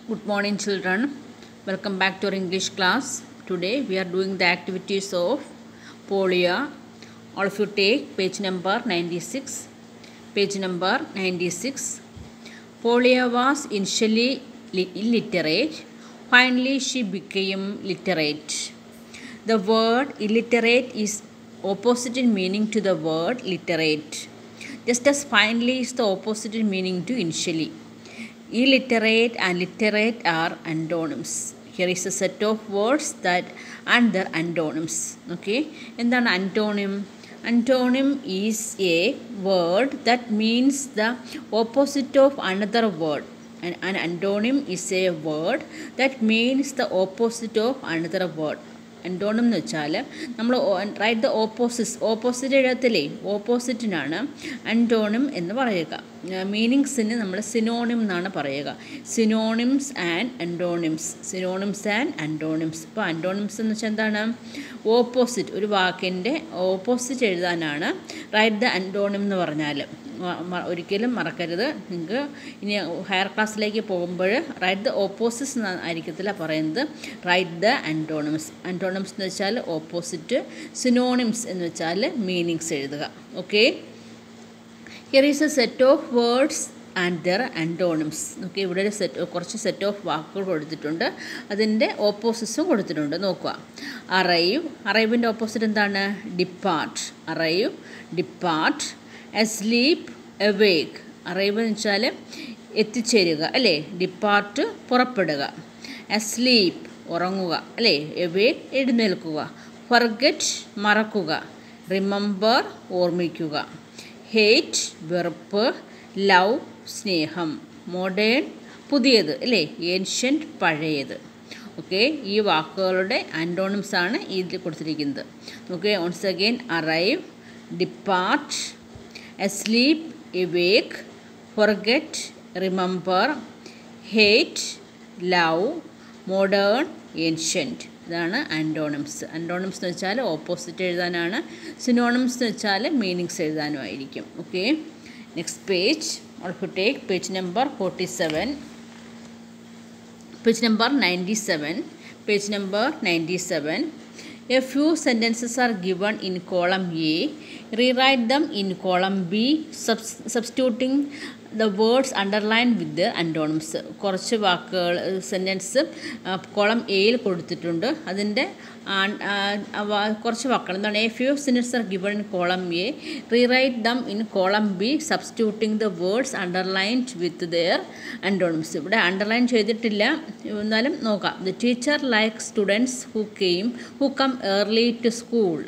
Good morning, children. Welcome back to our English class. Today we are doing the activities of Polya. All of you take page number 96. Page number 96. Polya was initially illiterate. Finally, she became literate. The word illiterate is opposite in meaning to the word literate. Just as finally is the opposite in meaning to initially. Illiterate and literate are antonyms. Here is a set of words that and their antonyms. Okay, എന്താണ് antonym? Antonym is a word that means the opposite of another word. An antonym is a word that means the opposite of another word. antonym എന്ന് വെച്ചാൽ നമ്മൾ write the opposite എഴുതത്തില്ലേ, ഓപ്പോസിറ്റിനാണ് antonym എന്ന് പറയുക. മീനിങ്സിന് നമ്മൾ synonym എന്നാണ് പറയുക. Synonyms and അൻറ്റോണിംസ്. ഇപ്പോൾ അൻറ്റോണിംസ് എന്ന് വെച്ചാൽ എന്താണ്? ഓപ്പോസിറ്റ്, ഒരു വാക്കിൻ്റെ ഓപ്പോസിറ്റ് എഴുതാനാണ് റൈറ്റ് ദ അൻറ്റോണിം എന്ന് പറഞ്ഞാൽ. ഒരിക്കലും മറക്കരുത്. നിങ്ങൾക്ക് ഇനി ഹയർ ക്ലാസ്സിലേക്ക് പോകുമ്പോൾ റൈറ്റ് ദ ഓപ്പോസിറ്റ്സ് ആയിരിക്കത്തില്ല പറയുന്നത്, റൈറ്റ് ദ അൻറ്റോണിംസ്. അൻറ്റോണിംസ് എന്ന് വെച്ചാൽ ഓപ്പോസിറ്റ്, സിനോണിംസ് എന്ന് വെച്ചാൽ മീനിങ്സ് എഴുതുക. Okay, here is A set of words and their അൻറ്റോണിംസ്. Okay, ഇവിടെ ഒരു കുറച്ച് സെറ്റ് ഓഫ് വാക്കുകൾ കൊടുത്തിട്ടുണ്ട്, അതിൻ്റെ ഓപ്പോസിറ്റ്സും കൊടുത്തിട്ടുണ്ട്. നോക്കുക. അറൈവിൻ്റെ ഓപ്പോസിറ്റ് എന്താണ്? Depart. Arrive, depart. Asleep, അവേക്ക്. Arrive എന്ന് വെച്ചാൽ എത്തിച്ചേരുക അല്ലേ, ഡിപ്പാർട്ട് പുറപ്പെടുക. അസ്ലീപ്പ് ഉറങ്ങുക അല്ലേ, അവേക്ക് എഴുന്നേൽക്കുക. ഫർഗെറ്റ് മറക്കുക. റിമെമ്പർ ഓർമ്മിക്കുക. ഹേറ്റ് വെറുപ്പ്. ലവ് സ്നേഹം. മോഡേൺ പുതിയത് അല്ലേ, ഏൻഷ്യൻറ്റ് പഴയത്. ഓക്കെ, ഈ വാക്കുകളുടെ ആൻറ്റോണിംസ് ആണ് ഇതിൽ കൊടുത്തിരിക്കുന്നത്. Okay, ons again. Arrive, depart, asleep, awake, forget, remember, hate, love, modern, ancient. ഇതാണ് ആൻറ്റോണിംസ്. ആൻറ്റോണിംസ് എന്ന് വെച്ചാൽ ഓപ്പോസിറ്റ് എഴുതാനാണ്. സിനോണിംസ് എന്ന് വെച്ചാൽ മീനിങ്സ് എഴുതാനും ആയിരിക്കും. Okay, next page. Also take page number 47. Page number 97. Page number 97. A few sentences are given in column A. Rewrite them in column B, substituting the words underlined with their antonyms. കുറച്ച് വാക്കുകൾ sentence column എയിൽ കൊടുത്തിട്ടുണ്ട്. അതിൻ്റെ കുറച്ച് വാക്കുകൾ എന്താണ്? A few sentences are given in column A. Rewrite them in column B, substituting the words underlined with their antonyms. ഇവിടെ underline ചെയ്തിട്ടില്ല, എന്നാലും നോക്കാം. The teacher likes students who come early to school.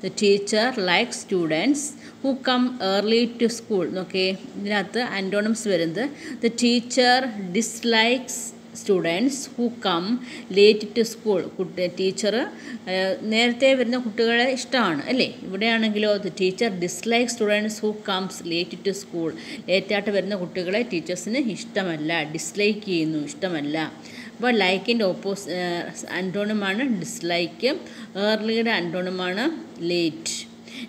The teacher likes students who come early to school. Okay, ഇതിനകത്ത് antonyms വരുന്നത് the teacher dislikes students who come late to school. Teacher നേരത്തെ വരുന്ന കുട്ടികളെ ഇഷ്ടമാണ് അല്ലേ. ഇവിടെയാണെങ്കിലോ the teacher dislikes students who comes late to school. ലേറ്റായിട്ട് വരുന്ന കുട്ടികളെ ടീച്ചേഴ്സിന് ഇഷ്ടമല്ല, ഡിസ്ലൈക്ക് ചെയ്യുന്നു, ഇഷ്ടമല്ല. അപ്പോൾ ലൈക്കിൻ്റെ ആൻറ്റോണിമാണ് ഡിസ്ലൈക്ക്. ഏർലിയുടെ ആൻറ്റോണിമാണ് late.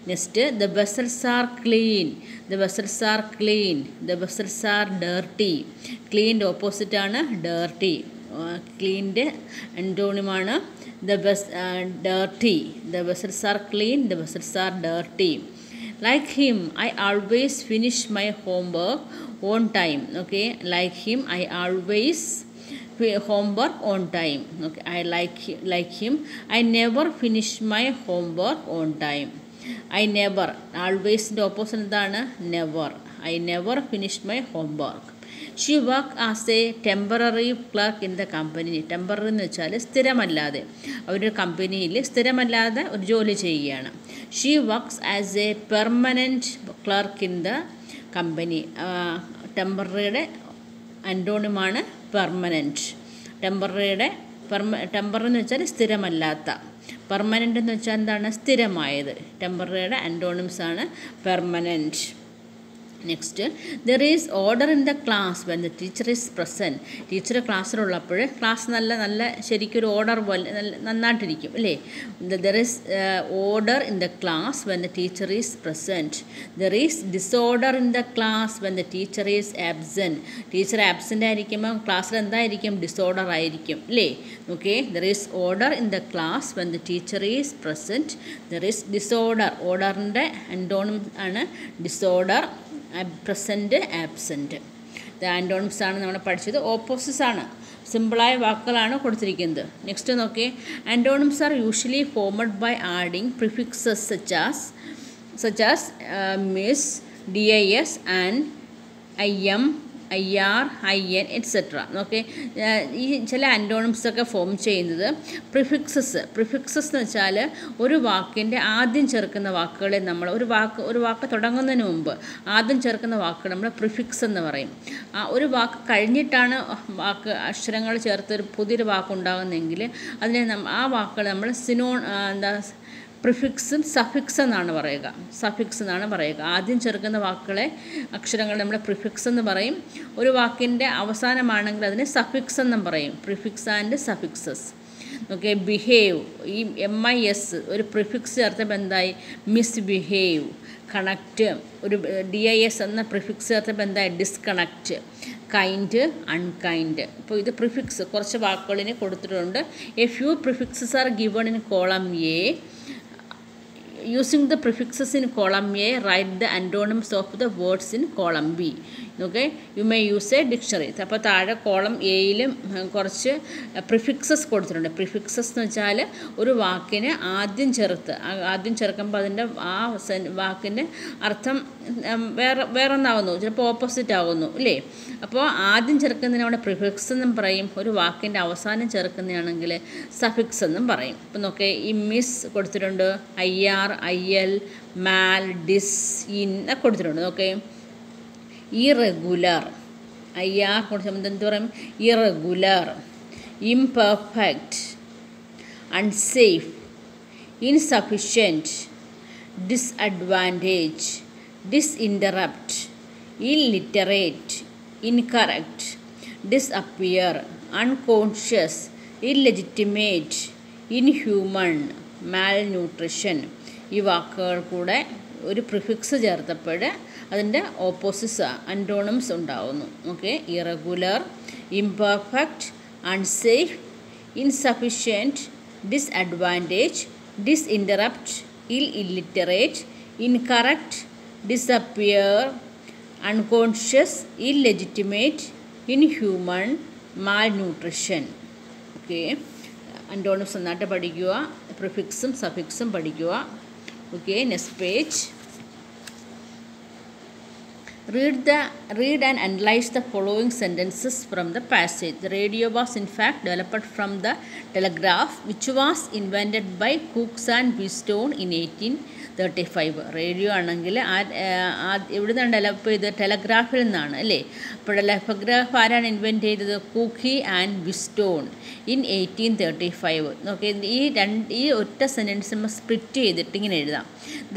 Next, the vessels are clean. The vessels are clean. The vessels are dirty. ക്ലീൻ്റെ ഓപ്പോസിറ്റാണ് ഡേർട്ടി. ക്ലീൻ്റെ ആൻറ്റോണിമാണ് dirty. The vessels are clean. The vessels are dirty. Like him, I always finish my homework on time. Okay, like him, I always homework on time. Okay, I like him, I never finish my homework on time. I never, always the opposite എന്താണ്? never. I never finished my homework. She worked as a temporary clerk in the company. Temporary എന്ന് വെച്ചാൽ സ്ഥിരമല്ലാതെ, അവരുടെ കമ്പനിയിൽ സ്ഥിരമല്ലാതെ ഒരു ജോലി ചെയ്യുകയാണ്. She works as a permanent clerk in the company. ടെമ്പററിയുടെ ആൻറ്റോണിമാണ് പെർമനൻറ്റ്. ടെമ്പററി എന്ന് വെച്ചാൽ സ്ഥിരമല്ലാത്ത, പെർമനൻ്റ് എന്ന് വെച്ചാൽ എന്താണ്? സ്ഥിരമായത്. ടെമ്പററിയുടെ ആൻറ്റോണിംസ് ആണ് permanent. Next, there is order in the class when the teacher is present. Teacher ക്ലാസ്സിലുള്ളപ്പോൾ ക്ലാസ് നല്ല ശരിക്കൊരു ഓർഡർ പോലെ നന്നായിട്ടിരിക്കും അല്ലേ. There is order in the class when the teacher is present. There is disorder in the class when the teacher is absent. Teacher absent ആയിരിക്കുമ്പോൾ ക്ലാസ്സിൽ എന്തായിരിക്കും? Disorder ആയിരിക്കും അല്ലേ. Okay, there is order in the class when the teacher is present. There is disorder. ഓർഡറിൻ്റെ antonym ആണ് disorder, present, absent. ഇത് antonyms ആണ് നമ്മൾ പഠിച്ചത്. ഓപ്പോസിറ്റ്സ് ആണ്, സിമ്പിളായ വാക്കുകളാണ് കൊടുത്തിരിക്കുന്നത്. നെക്സ്റ്റ് നോക്കി, antonyms are usually formed by adding prefixes such as miss, dis and im, ir, in etc. Okay, ഈ ചില ആൻറ്റോണിംസൊക്കെ ഫോം ചെയ്യുന്നത് പ്രിഫിക്സസ് എന്ന് വെച്ചാൽ ഒരു വാക്കിൻ്റെ ആദ്യം ചേർക്കുന്ന വാക്കുകളെ നമ്മൾ ഒരു വാക്ക് തുടങ്ങുന്നതിന് മുമ്പ് ആദ്യം ചേർക്കുന്ന വാക്കുകൾ നമ്മൾ പ്രിഫിക്സ് എന്ന് പറയും. ഒരു വാക്ക് കഴിഞ്ഞിട്ടാണ് അക്ഷരങ്ങൾ ചേർത്തൊരു പുതിയൊരു വാക്കുണ്ടാകുന്നതെങ്കിൽ അതിനെ ആ വാക്കുകൾ നമ്മൾ പ്രിഫിക്സും സഫിക്സ് എന്നാണ് പറയുക. ആദ്യം ചേർക്കുന്ന വാക്കുകളെ അക്ഷരങ്ങൾ നമ്മൾ പ്രിഫിക്സ് എന്ന് പറയും. ഒരു വാക്കിൻ്റെ അവസാനമാണെങ്കിൽ അതിന് സഫിക്സ് എന്നും പറയും. Prefix and suffixes. Okay, behave, ഈ MIS ഒരു പ്രിഫിക്സ് ചേർത്തപ്പോൾ എന്തായി? മിസ്ബിഹേവ്. കണക്റ്റ്, ഒരു DIS എന്ന പ്രിഫിക്സ് ചേർത്തപ്പോൾ എന്തായി? ഡിസ്കണക്റ്റ്. Kind, unkind. ഇപ്പോൾ ഇത് പ്രിഫിക്സ് കുറച്ച് വാക്കുകളിന് കൊടുത്തിട്ടുണ്ട്. A few prefixes are given in column A. Using the prefixes in column A, write the antonyms of the words in column B. Okay, you may use a dictionary. അപ്പോൾ താഴെ column എയിലും കുറച്ച് prefixes കൊടുത്തിട്ടുണ്ട്. Prefixes എന്ന് വെച്ചാൽ ഒരു വാക്കിന് ആദ്യം ചേർക്കുമ്പോൾ അതിൻ്റെ ആ വാക്കിൻ്റെ അർത്ഥം വേറൊന്നാകുന്നു, ചിലപ്പോൾ ഓപ്പോസിറ്റ് ആകുന്നു അല്ലേ. അപ്പോൾ ആദ്യം ചേർക്കുന്നതിന് അവിടെ പ്രിഫിക്സ് എന്നും പറയും. ഒരു വാക്കിൻ്റെ അവസാനം ചേർക്കുന്നതാണെങ്കിൽ സഫിക്സ് എന്നും പറയും. ഇപ്പം നോക്കേ, ഈ മിസ് കൊടുത്തിട്ടുണ്ട്, IR, IL, mal, dis, in കൊടുത്തിട്ടുണ്ട്. ഓക്കെ, ഇറഗുലർ, IR കൊടുത്തുമ്പോൾ എന്ത് പറയും? Irregular, imperfect, unsafe, insufficient, disadvantage, disinterrupt, illiterate, incorrect, disappear, unconscious, illegitimate, inhuman, malnutrition. ഈ വാക്കുകൾ കൂടെ ഒരു പ്രിഫിക്സ് ചേർത്തപ്പോൾ അതിൻ്റെ ഓപ്പോസിറ്റ്സ് ആൻറ്റോണിംസ് ഉണ്ടാകുന്നു. Okay, irregular, imperfect, unsafe, insufficient, disadvantage, disinterrupt, illiterate, incorrect, disappear, unconscious, illegitimate, inhuman, malnutrition. Okay, antonyms നന്നായിട്ട് പഠിക്കുക, പ്രിഫിക്സും സഫിക്സും പഠിക്കുക. Okay, next page. Read and analyze the following sentences from the passage. The radio was in fact developed from the telegraph, which was invented by Cooks and Wheatstone in 1835. Radio ആണെങ്കിൽ എവിടെ നിന്നാണ് develop ചെയ്തത്? ടെലഗ്രാഫിൽ നിന്നാണ് അല്ലേ. അപ്പോൾ telegraph ആരാണ് invent ചെയ്തത്? കൂക്കി and വിസ്റ്റോൺ in 1835. Okay, ഈ ഒറ്റ സെൻറ്റൻസ് നമ്മൾ സ്പ്ലിറ്റ് ചെയ്തിട്ട് ഇങ്ങനെ എഴുതാം.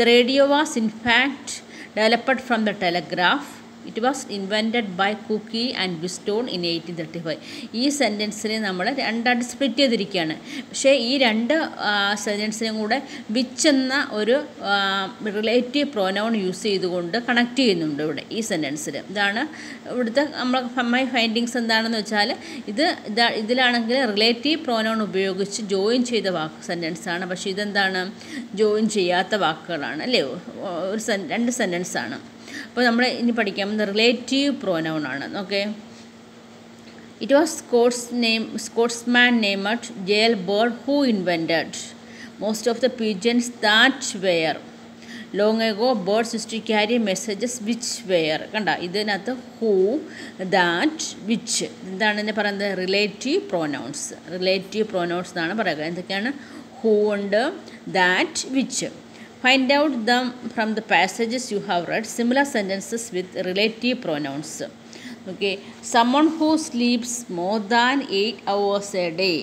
The radio was in fact developed from the telegraph. It was invented by Cooke and Wheatstone in 1835. ഈ സെൻറ്റൻസിനെ നമ്മൾ രണ്ടായിട്ട് സ്പ്ലിറ്റ് ചെയ്തിരിക്കുകയാണ്. പക്ഷേ ഈ രണ്ട് സെൻറ്റൻസിനും കൂടെ വിച്ച് എന്ന ഒരു റിലേറ്റീവ് പ്രോനൗൺ യൂസ് ചെയ്തുകൊണ്ട് കണക്ട് ചെയ്യുന്നുണ്ട് ഇവിടെ ഈ സെൻറ്റൻസിൽ. ഇതാണ് ഇവിടുത്തെ മൈ ഫൈൻഡിങ്സ്. എന്താണെന്ന് വെച്ചാൽ ഇതിലാണെങ്കിൽ റിലേറ്റീവ് പ്രോനൗൺ ഉപയോഗിച്ച് ജോയിൻ ചെയ്ത സെൻറ്റൻസാണ്. പക്ഷേ ഇതെന്താണ്? ജോയിൻ ചെയ്യാത്ത വാക്കുകളാണ് അല്ലേ. രണ്ട് സെൻറ്റൻസാണ്. അപ്പോൾ നമ്മൾ ഇനി പഠിക്കാം റിലേറ്റീവ് പ്രോനൗൺ ആണ്. Okay, it was Scotsman named Jail Bird who invented most of the pigeons that were long ago birds used to carry messages which were. കണ്ട, ഇതിനകത്ത് ഹൂ, ദാറ്റ്, വിച്ച്. എന്താണ് ഇതിനെ പറയുന്നത്? റിലേറ്റീവ് പ്രോനൗൺസ് എന്നാണ് പറയുക. എന്തൊക്കെയാണ്? Who ഉണ്ട്, that, which. Find out them from the passages you have read. Similar sentences with relative pronouns. Okay, someone who sleeps more than 8 hours a day.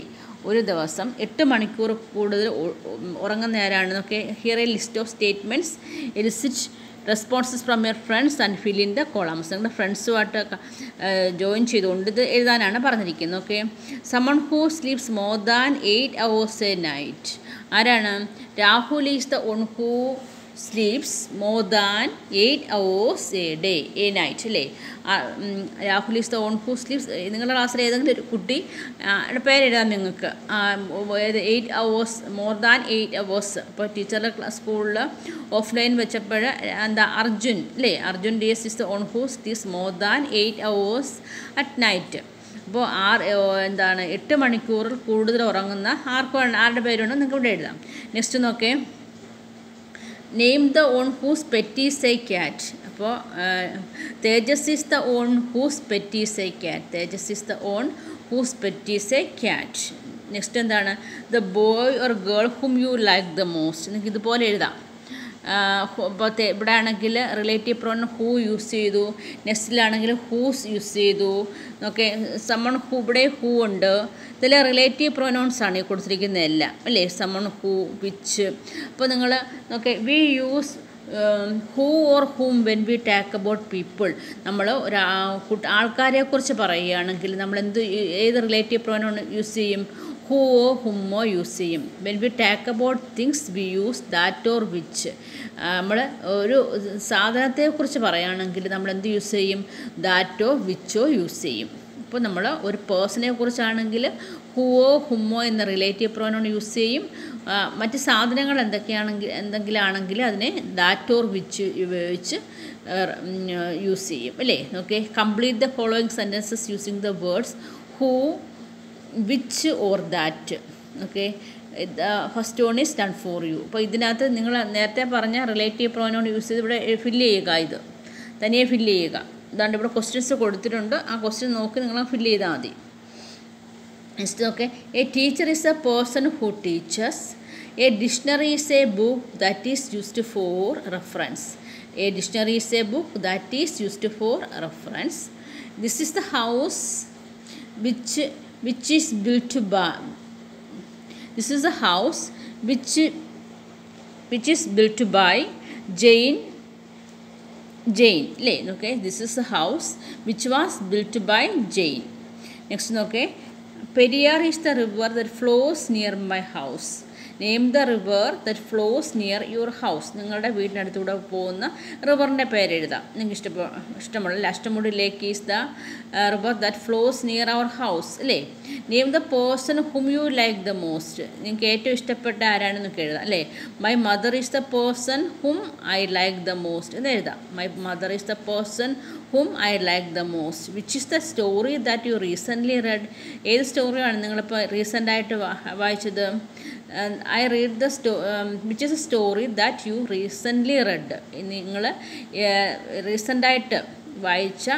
ഒരു ദിവസം 8 മണിക്കൂർ കൂടുതൽ ഉറങ്ങുന്ന ആരാണ്? Okay, here a list of statements elicit responses from your friends and fill in the columns. നിങ്ങളുടെ ഫ്രണ്ട്സുമായിട്ട് join ചെയ്തുകൊണ്ട് ഇത് എഴുതാനാണ് പറഞ്ഞിരിക്കുന്നത്. Okay. Someone who sleeps more than 8 hours a night. ആരാണ്? Rahul is the one who sleeps more than 8 hours a day a night അല്ലേ. Rahul is the one who sleeps. നിങ്ങളുടെ ക്ലാസ്സിൽ ഏതെങ്കിലും ഒരു കുട്ടി പേരെഴുതാം നിങ്ങൾക്ക്. 8 hours മോർ ദാൻ 8 hours. ഇപ്പോൾ ടീച്ചറുടെ സ്കൂളിൽ ഓഫ്ലൈൻ വെച്ചപ്പോൾ എന്താ അർജുൻ അല്ലേ, Arjun days is the one who sleeps more than 8 hours at night. അപ്പോൾ 8 മണിക്കൂറിൽ കൂടുതൽ ഉറങ്ങുന്ന ആരുടെ പേരുണ്ടോ നിങ്ങൾക്ക് ഇവിടെ എഴുതാം. നെക്സ്റ്റ് നോക്കേ, name the one whose pet is a cat. അപ്പോൾ Tejas is the one whose pet is a cat. Tejas is the one whose pet is a cat. Next എന്താണ്? The boy or girl whom you like the most. നിങ്ങൾക്ക് ഇതുപോലെ എഴുതാം. ഇപ്പോൾ ഇവിടെ ആണെങ്കിൽ relative pronoun who use ചെയ്തു, നെക്സ്റ്റിലാണെങ്കിൽ ഹൂസ് യൂസ് ചെയ്തു. ഓക്കെ. സമൺ ഹൂ, ഇവിടെ ഹൂ ഉണ്ട്. ഇതിൽ റിലേറ്റീവ് പ്രോനൗൺസ് ആണ് ഈ കൊടുത്തിരിക്കുന്നതെല്ലാം അല്ലേ. Someone who, which. അപ്പോൾ നിങ്ങൾ നോക്കെ, we use who or whom when we talk about people. നമ്മൾ ആൾക്കാരെക്കുറിച്ച് പറയുകയാണെങ്കിൽ നമ്മൾ ഏത് റിലേറ്റീവ് പ്രോനൗൺ യൂസ് ചെയ്യും? ഹൂവോ ഹുമ്മോ യൂസ് ചെയ്യും. When we talk about things we use that or which. നമ്മൾ ഒരു സാധനത്തെക്കുറിച്ച് പറയുകയാണെങ്കിൽ നമ്മൾ എന്ത് യൂസ് ചെയ്യും? ദാറ്റോ വിച്ചോ യൂസ് ചെയ്യും. ഇപ്പോൾ നമ്മൾ ഒരു പേഴ്സണെ കുറിച്ചാണെങ്കിൽ ഹൂവോ ഹുമ്മോ എന്ന റിലേറ്റീവ് പ്രോനൗൺ യൂസ് ചെയ്യും. മറ്റ് സാധനങ്ങൾ എന്തെങ്കിലും ആണെങ്കിൽ അതിനെ ദാറ്റ് ഓർ വിച്ച് ഉപയോഗിച്ച് യൂസ് ചെയ്യും അല്ലേ. Okay. Complete the following sentences using the words who, which or that. Okay. First one is done for you. അപ്പോൾ ഇതിനകത്ത് നിങ്ങൾ നേരത്തെ പറഞ്ഞ റിലേറ്റീവ് പ്രോനൗൺ യൂസ് ചെയ്ത് ഇവിടെ ഫില്ല് ചെയ്യുക. ഇത് തനിയെ ഫില്ല് ചെയ്യുക. ഇതാണ്ട് ഇവിടെ ക്വസ്റ്റ്യൻസ് കൊടുത്തിട്ടുണ്ട്. ആ ക്വസ്റ്റ്യൻ നോക്കി നിങ്ങൾ ഫില്ല് ചെയ്താൽ മതി. നെക്സ്റ്റ് നോക്കെ, a teacher is a person who teachers. A dictionary is a book that is used for reference. A dictionary is a book that is used for reference. This is the house which is built by. This is a house which is built by Jane. അല്ലേ. ഓക്കെ. This is a house which was built by Jane. Next നോക്കെ, Periyar is the river that flows near my house. Name the river that flows near your house. നിങ്ങളുടെ വീടിനടുത്തൂടെ പോകുന്ന റിവറിൻ്റെ പേരെഴുതാം നിങ്ങൾക്ക് ഇഷ്ടമുള്ള. Ashtamudi lake is the river that flows near our house അല്ലേ. Name the person whom you like the most. നിങ്ങൾക്ക് ഏറ്റവും ഇഷ്ടപ്പെട്ട ആരാണെന്നൊക്കെ എഴുതാം അല്ലേ. My mother is the person hmm I like the most എന്ന് എഴുതാം. My mother is the person whom I like the most. Which is the story that you recently read. ഏത് സ്റ്റോറിയാണ് നിങ്ങളിപ്പോൾ റീസെൻ്റായിട്ട് വായിച്ചത്? I read the which is a story that you recently read. നിങ്ങൾ റീസെൻ്റായിട്ട് വായിച്ച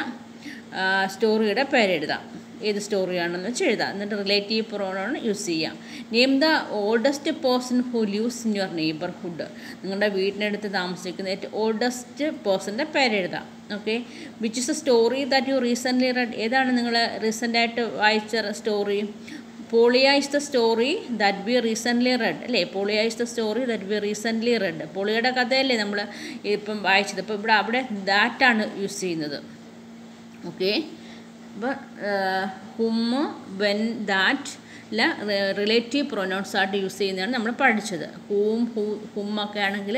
സ്റ്റോറിയുടെ പേരെഴുതാം. ഏത് സ്റ്റോറിയാണെന്ന് വെച്ച് എഴുതാം. എന്നിട്ട് റിലേറ്റീവ് പ്രോനൗൺ യൂസ് ചെയ്യാം. Name the oldest person who lives in your neighbourhood. നിങ്ങളുടെ വീടിനടുത്ത് താമസിക്കുന്ന ഏറ്റവും ഓൾഡസ്റ്റ് പേഴ്സൻ്റെ പേരെഴുതാം. Okay. Which is a story that you recently read. ഏതാണ് നിങ്ങൾ റീസെൻ്റായിട്ട് വായിച്ച story? Polya is the story that we recently read അല്ലേ. Polya is the story that we recently read. പോളിയയുടെ കഥയല്ലേ നമ്മൾ ഇപ്പം വായിച്ചത്. അപ്പോൾ ഇവിടെ അവിടെ ദാറ്റാണ് യൂസ് ചെയ്യുന്നത്. ഓക്കെ. അപ്പോൾ ഹും, വെൻ, ദാറ്റ് റിലേറ്റീവ് പ്രൊനൗൺസ് ആയിട്ട് യൂസ് ചെയ്യുന്നതാണ് നമ്മൾ പഠിച്ചത്. ഹും ഒക്കെ ആണെങ്കിൽ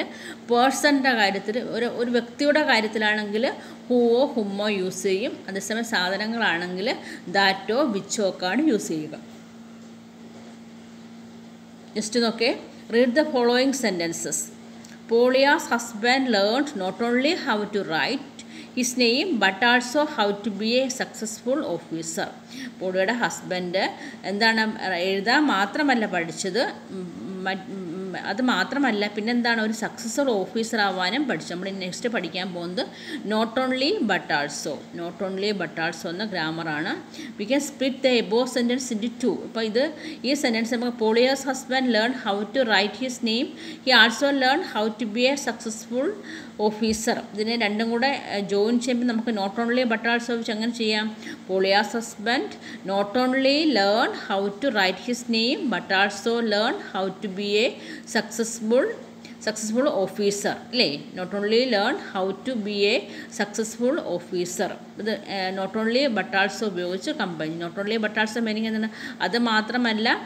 പേഴ്സണിൻ്റെ കാര്യത്തിൽ ഒരു വ്യക്തിയുടെ കാര്യത്തിലാണെങ്കിൽ ഹൂവോ ഹുമ്മോ യൂസ് ചെയ്യും. അതേസമയം സാധനങ്ങളാണെങ്കിൽ ദാറ്റോ വിച്ചോ ഒക്കെയാണ് യൂസ് ചെയ്യുക. നെക്സ്റ്റ് നോക്കെ, read the following sentences. Polya's husband learned not only how to write his name but also how to be a successful officer. പോളിയുടെ ഹസ്ബൻഡ് എന്താണ് എഴുതാൻ മാത്രമല്ല പഠിച്ചത്, അത് മാത്രമല്ല പിന്നെന്താണ് ഒരു സക്സസ്ഫുൾ ഓഫീസർ ആവാനും പഠിച്ചു. നമ്മൾ നെക്സ്റ്റ് പഠിക്കാൻ പോകുന്നത് not only but also. Not only but also എന്ന ഗ്രാമറാണ്. We can split the above sentence into two. അപ്പോൾ ഈ സെൻറ്റൻസ് നമുക്ക് Polya's husband learn how to write his name, he also learn how to be a successful officer. ഇതിനെ രണ്ടും കൂടെ join ചെയ്യുമ്പോൾ നമുക്ക് നോട്ട് ഓൺലി ബട്ട് ആൾസോ വെച്ച് അങ്ങനെ ചെയ്യാം. Polya's husband not only learn how to write his name but also learn how to be a successful successful officer അല്ലേ, not only learn how to be a successful officer. ഇത് not only but also ഉപയോഗിച്ച് combine. Not only but also meaning എന്താണ്, അത് മാത്രമല്ല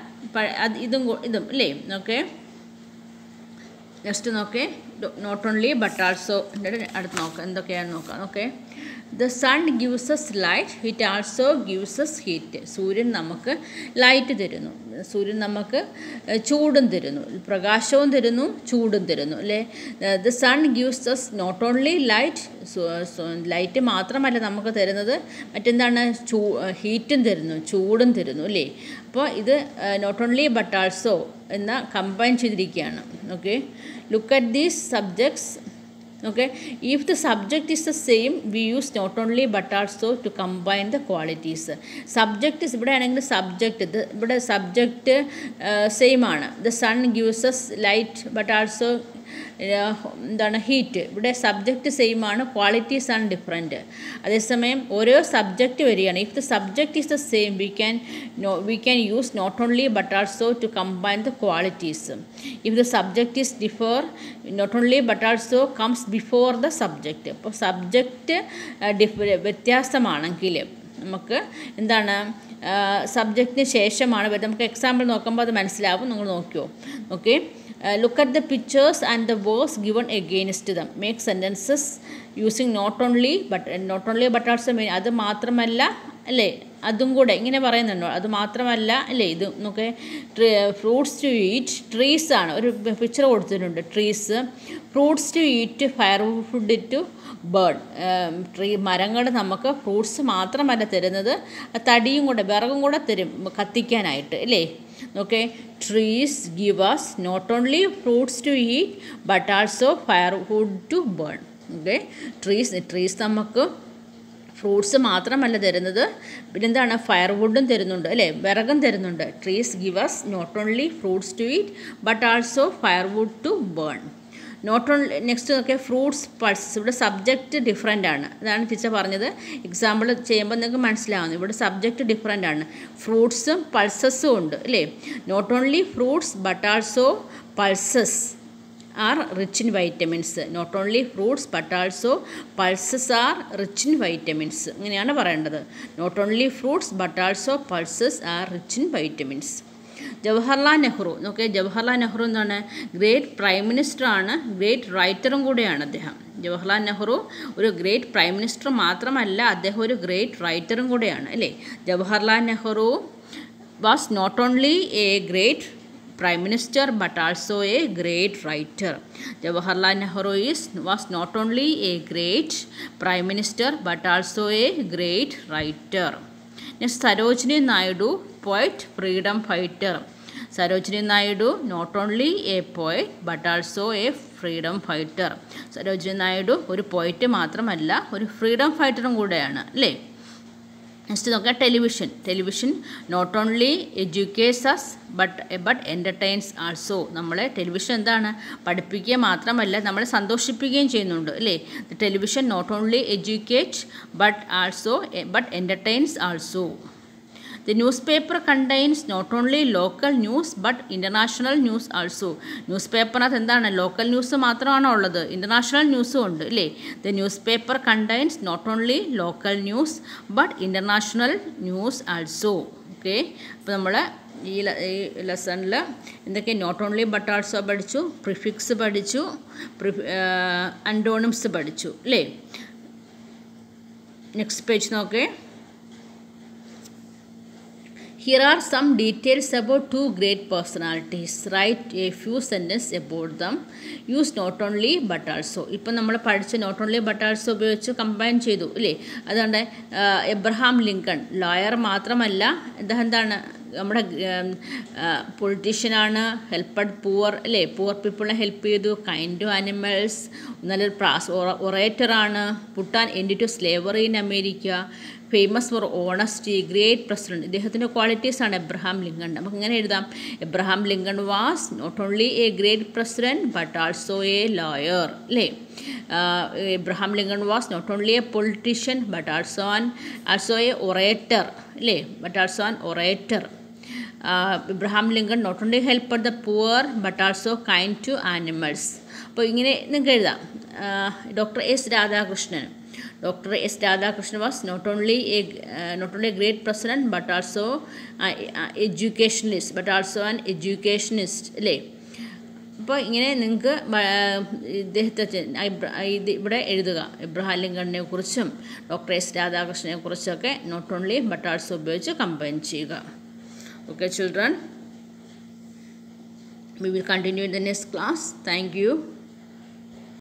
ഇതും അല്ലേ. Okay, next നോക്കേ, not only but also അടുത്ത് നോക്കാം എന്തൊക്കെയാണെന്ന് നോക്കാം. Okay, the sun gives us light, it also gives S heat. സൂര്യൻ നമുക്ക് ലൈറ്റ് തരുന്നു, സൂര്യൻ നമുക്ക് ചൂടും തരുന്നു, പ്രകാശവും തരുന്നു, ചൂടും തരുന്നു അല്ലേ. The sun gives us not only light, light മാത്രമല്ല നമുക്ക് തരുന്നത്, മറ്റെന്താണ്, ഹീറ്റും തരുന്നു, ചൂടും തരുന്നു അല്ലേ. അപ്പോൾ ഇത് നോട്ട് ഓൺലി ബട്ട് ആൾസോ എന്ന കമ്പൈൻ ചെയ്തിരിക്കുകയാണ്. Okay, look at these subjects. Okay, if the subject is the same, we use not only but also to combine the qualities. Subject is ഇവിടെ ആണെങ്കിൽ സബ്ജക്റ്റ്, ഇവിടെ സബ്ജക്റ്റ് സെയിം ആണ്. The sun gives us light but also എന്താണ്, heat. ഇവിടെ subject same ആണ്, qualities ആണ് different. അതേസമയം ഓരോ സബ്ജക്റ്റ് വരികയാണ്. If the subject is the same, we can use not only but also to combine the qualities. If the subject is differ, not only but also comes before the subject. അപ്പോൾ subject വ്യത്യാസമാണെങ്കിൽ നമുക്ക് എന്താണ്, സബ്ജക്റ്റിന് ശേഷമാണ് വരുന്നത്. നമുക്ക് example നോക്കുമ്പോൾ അത് മനസ്സിലാവും, നിങ്ങൾ നോക്കിയോ. Okay, look at the pictures and the words given against them. Make sentences using not only but also mean. അത് മാത്രമല്ല അല്ലേ, അതും കൂടെ ഇങ്ങനെ പറയുന്നുണ്ടോ, അത് മാത്രമല്ല അല്ലേ. ഇത് നോക്കെ, ഫ്രൂട്ട്സ് ടു ഈറ്റ്, ട്രീസ് ആണ്, ഒരു പിക്ചർ കൊടുത്തിട്ടുണ്ട്, trees, fruits to eat, firewood to burn. മരങ്ങൾ നമുക്ക് ഫ്രൂട്ട്സ് മാത്രമല്ല തരുന്നത്, തടിയും കൂടെ, വിറകും കൂടെ തരും കത്തിക്കാനായിട്ട് അല്ലേ. Okay, trees give us not only fruits to eat but also firewood to burn. Okay, trees നമുക്ക് ഫ്രൂട്ട്സ് മാത്രമല്ല തരുന്നത്, പിന്നെന്താണ്, ഫയർവുഡും തരുന്നുണ്ട് അല്ലേ, വിറകും തരുന്നുണ്ട്. Trees give us not only fruits to eat but also firewood to burn. Not only, next നോക്കിയാൽ fruits, pulses. ഇവിടെ subject different ആണ്, അതാണ് ടീച്ചർ പറഞ്ഞത്. എക്സാമ്പിൾ ചെയ്യുമ്പോൾ നിങ്ങൾക്ക് മനസ്സിലാവുന്നു, ഇവിടെ സബ്ജക്റ്റ് ഡിഫറെൻ്റ് ആണ്, ഫ്രൂട്ട്സും പൾസസും ഉണ്ട് അല്ലേ. Not only fruits but also pulses are rich in vitamins. Not only fruits but also pulses are rich in vitamins, ഇങ്ങനെയാണ് പറയേണ്ടത്. Not only fruits but also pulses are rich in vitamins. Jawaharlal Nehru നോക്കിയാൽ, ജവഹർലാൽ നെഹ്റു എന്താണ്, great prime minister ആണ്, great റൈറ്ററും കൂടെയാണ് അദ്ദേഹം. ജവഹർലാൽ നെഹ്റു ഒരു great prime minister മാത്രമല്ല, അദ്ദേഹം ഒരു ഗ്രേറ്റ് റൈറ്ററും കൂടെയാണ് അല്ലേ. Jawaharlal Nehru was not only a great prime minister but also a great writer. Jawaharlal Nehru was not only a great prime minister but also a great writer. Next, Sarojini Naidu, poet, freedom fighter. Sarojini Naidu not only a poet but also a freedom fighter. Sarojini Naidu ഒരു പോയിറ്റ് മാത്രമല്ല, ഒരു freedom ഫൈറ്ററും കൂടെയാണ് അല്ലേ. Next നോക്കാം, television not only educates us but entertains also. നമ്മളെ television എന്താണ്, പഠിപ്പിക്കുക മാത്രമല്ല നമ്മളെ സന്തോഷിപ്പിക്കുകയും ചെയ്യുന്നുണ്ട് അല്ലേ. Television not only educate but entertains also. The newspaper contains not only local news but international news also. ന്യൂസ്പേപ്പറിനകത്ത് എന്താണ്, ലോക്കൽ ന്യൂസ് മാത്രമാണോ ഉള്ളത്, ഇൻ്റർനാഷണൽ ന്യൂസും ഉണ്ട് അല്ലേ. The newspaper contains not only local news but international news also. Okay, അപ്പോൾ നമ്മൾ ഈ ലെസണിൽ എന്തൊക്കെ, നോട്ട് ഓൺലി ബട്ട് ആൾസോ പഠിച്ചു, പ്രിഫിക്സ് പഠിച്ചു, അൻറ്റോണിംസ് പഠിച്ചു അല്ലേ. നെക്സ്റ്റ് പേജ് നോക്കേ. Here are some details about two great personalities. Write a few sentences about them. Use not only but also. ഇപ്പം നമ്മൾ പഠിച്ച നോട്ട് ഓൺലി ബട്ട് ആൾസോ ഉപയോഗിച്ച് കമ്പൈൻ ചെയ്തു അല്ലേ. അതുകൊണ്ട് എബ്രഹാം ലിങ്കൺ ലോയർ മാത്രമല്ല, അദ്ദേഹം എന്താണ്, നമ്മുടെ പൊളിറ്റീഷ്യനാണ്, ഹെൽപ്പഡ് പുവർ അല്ലേ, പുവർ പീപ്പിളിനെ ഹെൽപ്പ് ചെയ്തു, കൈൻഡ് ടു ആനിമൽസ്, നല്ലൊരു ഒറേറ്ററാണ്, put an end to slavery in America, famous for honesty, great president. ഇദ്ദേഹത്തിൻ്റെ ക്വാളിറ്റീസാണ് എബ്രഹാം ലിങ്കൺ. നമുക്ക് ഇങ്ങനെ എഴുതാം, Abraham Lincoln was not only a great president but also a lawyer അല്ലേ. Abraham Lincoln was not only a politician but also a orator അല്ലേ, but also an orator. Abraham Lincoln not only helped the poor but also kind to animals. അപ്പോൾ ഇങ്ങനെ നിങ്ങൾക്ക് എഴുതാം. Doctor S Radhakrishnan. Dr. S. Radhakrishnan was not only a great president but also educationalist, an educationist അല്ലേ. അപ്പോൾ ഇങ്ങനെ നിങ്ങൾക്ക് ഇദ്ദേഹത്തെ ഇവിടെ എഴുതുക. ഇബ്രഹാം ലിങ്കണിനെ കുറിച്ചും ഡോക്ടർ എസ് രാധാകൃഷ്ണനെ കുറിച്ചൊക്കെ നോട്ട് ഓൺലി ബട്ട് ആൾസോ ഉപയോഗിച്ച് കമ്പൈൻ ചെയ്യുക. Okay children, we will continue in the next class. Thank you.